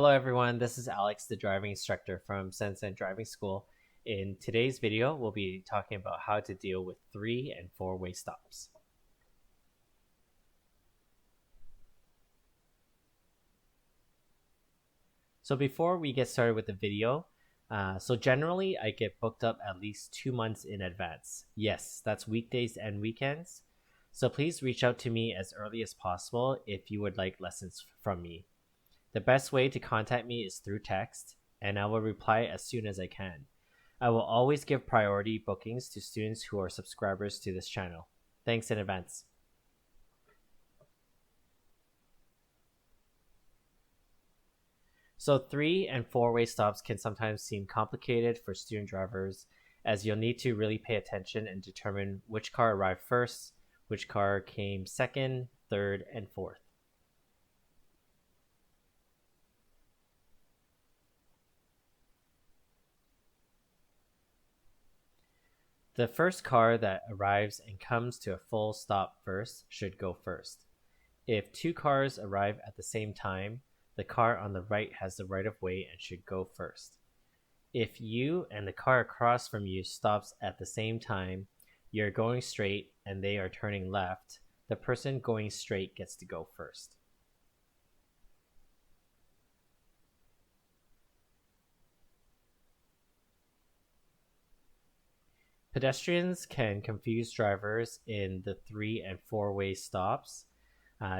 Hello everyone, this is Alex, the driving instructor from SenSen Driving School. In today's video, we'll be talking about how to deal with 3- and 4-way stops. So before we get started with the video, generally I get booked up at least 2 months in advance. Yes, that's weekdays and weekends. So please reach out to me as early as possible if you would like lessons from me. The best way to contact me is through text, and I will reply as soon as I can. I will always give priority bookings to students who are subscribers to this channel. Thanks in advance. So 3- and 4-way stops can sometimes seem complicated for student drivers, as you'll need to really pay attention and determine which car arrived first, which car came second, third, and fourth. The first car that arrives and comes to a full stop first should go first. If 2 cars arrive at the same time, the car on the right has the right of way and should go first. If you and the car across from you stops at the same time, you're going straight and they are turning left, the person going straight gets to go first. Pedestrians can confuse drivers in the 3- and 4-way stops,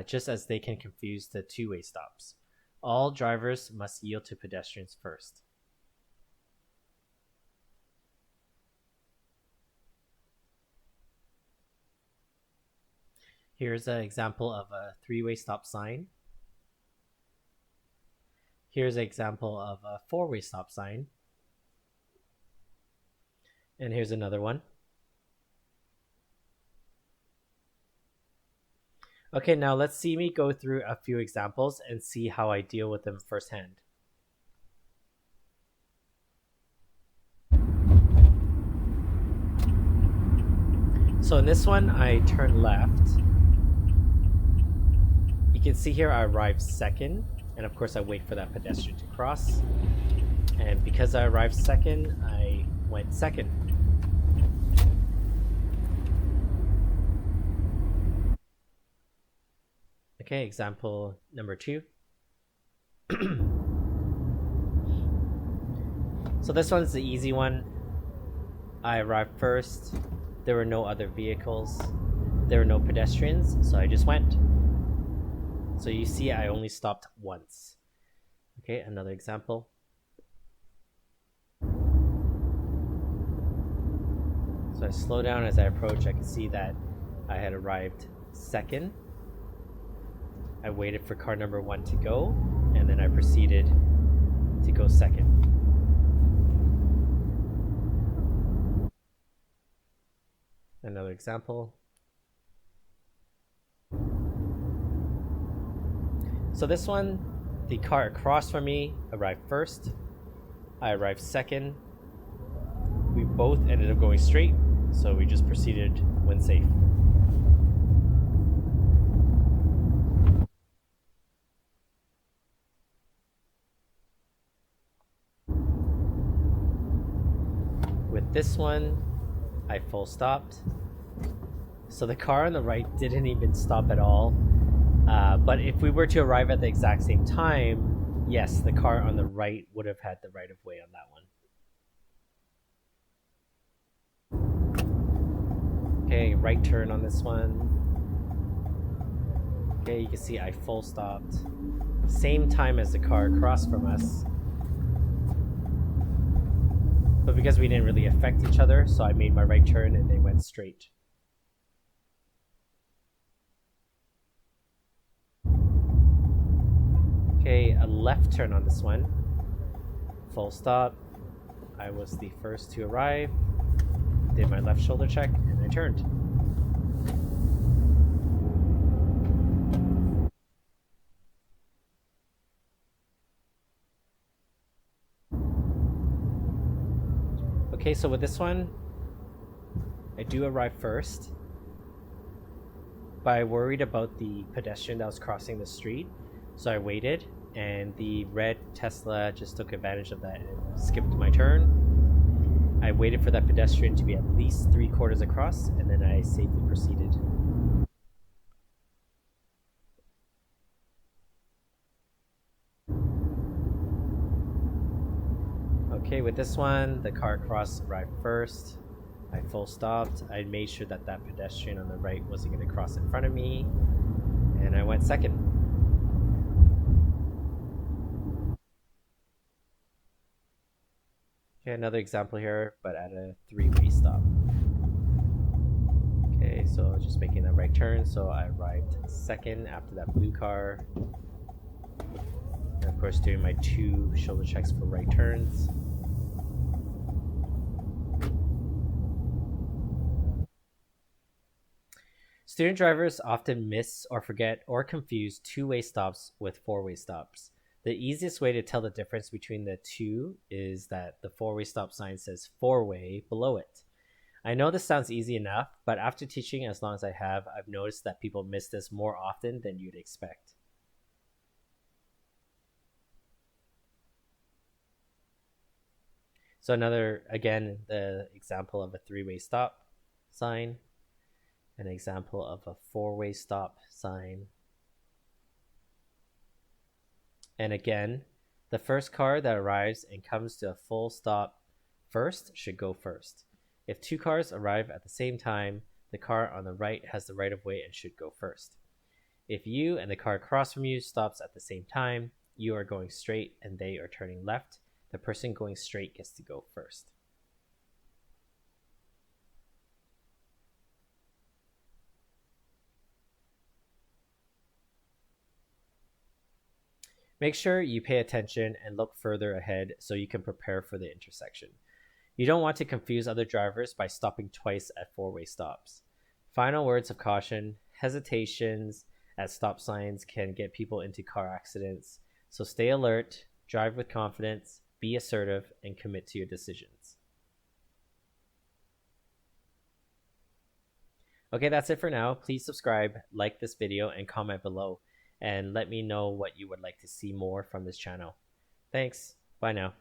just as they can confuse the 2-way stops. All drivers must yield to pedestrians first. Here's an example of a 3-way stop sign. Here's an example of a 4-way stop sign. And here's another one. Okay, now let's see me go through a few examples and see how I deal with them firsthand. So in this one, I turn left. You can see here I arrived second, and of course I wait for that pedestrian to cross. And because I arrived second, I went second. Okay, example number 2. So this one's the easy one. I arrived first. There were no other vehicles. There were no pedestrians, so I just went. So you see I only stopped once. Okay, another example. So I slow down as I approach. I can see that I had arrived second. I waited for car number 1 to go, and then I proceeded to go second. Another example. So this one, the car across from me arrived first. I arrived second. We both ended up going straight, so we just proceeded when safe. With this one, I full stopped. So the car on the right didn't even stop at all. But if we were to arrive at the exact same time, yes, the car on the right would have had the right of way on that one. Okay, right turn on this one. Okay, you can see I full stopped. Same time as the car across from us. But because we didn't really affect each other, so I made my right turn and they went straight. Okay, a left turn on this one. Full stop. I was the first to arrive. Did my left shoulder check and I turned. Okay, so with this one, I do arrive first, but I worried about the pedestrian that was crossing the street, so I waited and the red Tesla just took advantage of that and skipped my turn. I waited for that pedestrian to be at least 3/4 across, and then I safely proceeded. Okay, with this one, the car cross arrived first. I full stopped. I made sure that that pedestrian on the right wasn't going to cross in front of me, and I went second. Okay, another example here, but at a 3-way stop. Okay, so just making that right turn, so I arrived second after that blue car. And of course, doing my 2 shoulder checks for right turns. Student drivers often miss or forget or confuse 2-way stops with 4-way stops. The easiest way to tell the difference between the two is that the 4-way stop sign says 4-way below it. I know this sounds easy enough, but after teaching as long as I have, I've noticed that people miss this more often than you'd expect. So another, again, the example of a 3-way stop sign. An example of a 4-way stop sign. And again, the first car that arrives and comes to a full stop first should go first. If 2 cars arrive at the same time, the car on the right has the right of way and should go first. If you and the car across from you stops at the same time, you are going straight and they are turning left. The person going straight gets to go first. Make sure you pay attention and look further ahead so you can prepare for the intersection. You don't want to confuse other drivers by stopping twice at 4-way stops. Final words of caution: hesitations at stop signs can get people into car accidents, so stay alert, drive with confidence, be assertive, and commit to your decisions. Okay, that's it for now. Please subscribe, like this video, and comment below, and let me know what you would like to see more from this channel. Thanks. Bye now.